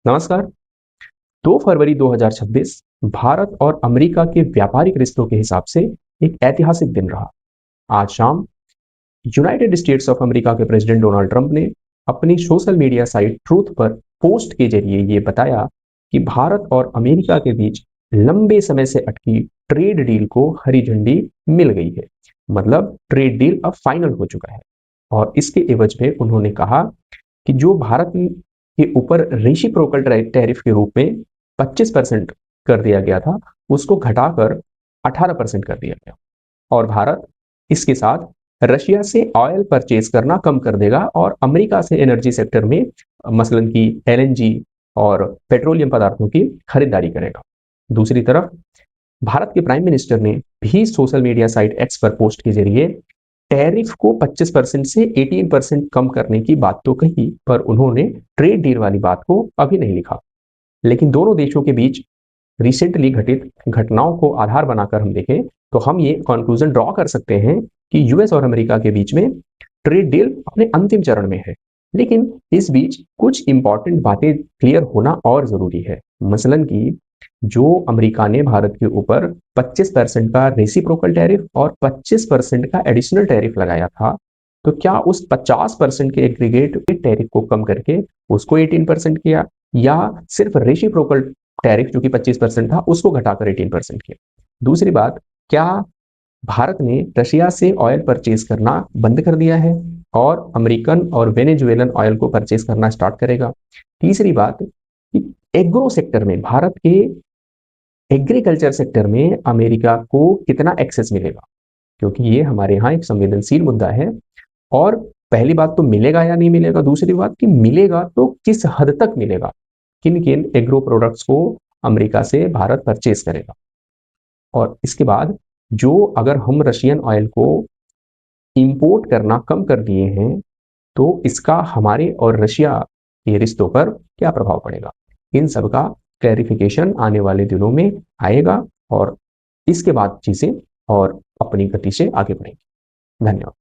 नमस्कार। 2 फरवरी 2026 भारत और अमेरिका के व्यापारिक रिश्तों के हिसाब से एक ऐतिहासिक दिन रहा। आज शाम यूनाइटेड स्टेट्स ऑफ अमेरिका के प्रेसिडेंट डोनाल्ड ट्रंप ने अपनी सोशल मीडिया साइट ट्रूथ पर पोस्ट के जरिए ये बताया कि भारत और अमेरिका के बीच लंबे समय से अटकी ट्रेड डील को हरी झंडी मिल गई है। मतलब ट्रेड डील अब फाइनल हो चुका है और इसके एवज में उन्होंने कहा कि जो भारत के ऊपर रेसिप्रोकल टैरिफ के रूप में 25% कर दिया गया था, उसको घटाकर 18% कर दिया गया और भारत इसके साथ रशिया से ऑयल परचेज करना कम कर देगा और अमेरिका से एनर्जी सेक्टर में मसलन की एलएनजी और पेट्रोलियम पदार्थों की खरीदारी करेगा। दूसरी तरफ भारत के प्राइम मिनिस्टर ने भी सोशल मीडिया साइट एक्स पर पोस्ट के जरिए टैरिफ को 25% से 18% कम करने की बात तो कही, पर उन्होंने ट्रेड डील वाली बात को अभी नहीं लिखा। लेकिन दोनों देशों के बीच रिसेंटली घटित घटनाओं को आधार बनाकर हम देखें तो हम ये कंक्लूजन ड्रॉ कर सकते हैं कि यूएस और अमेरिका के बीच में ट्रेड डील अपने अंतिम चरण में है। लेकिन इस बीच कुछ इंपॉर्टेंट बातें क्लियर होना और जरूरी है। मसलन की जो अमेरिका ने भारत के ऊपर 25% का रेसिप्रोकल टैरिफ और 25% का एडिशनल टैरिफ लगाया था, तो क्या उस 50% के एग्रीगेट टैरिफ को कम करके उसको 18% किया या सिर्फ रेसिप्रोकल टैरिफ जो कि 25% था उसको घटाकर 18% किया? दूसरी बात, क्या भारत ने रशिया से ऑयल परचेज करना बंद कर दिया है और अमेरिकन और वेनेजुएलन ऑयल को परचेज करना स्टार्ट करेगा? तीसरी बात कि एग्रो सेक्टर में, भारत के एग्रीकल्चर सेक्टर में अमेरिका को कितना एक्सेस मिलेगा, क्योंकि ये हमारे यहाँ एक संवेदनशील मुद्दा है। और पहली बात तो मिलेगा या नहीं मिलेगा, दूसरी बात कि मिलेगा तो किस हद तक मिलेगा, किन किन एग्रो प्रोडक्ट्स को अमेरिका से भारत परचेज करेगा। और इसके बाद जो अगर हम रशियन ऑयल को इंपोर्ट करना कम कर दिए हैं तो इसका हमारे और रशिया के रिश्तों पर क्या प्रभाव पड़ेगा, इन सब का क्लैरिफिकेशन आने वाले दिनों में आएगा और इसके बाद चीजें और अपनी गति से आगे बढ़ेंगी। धन्यवाद।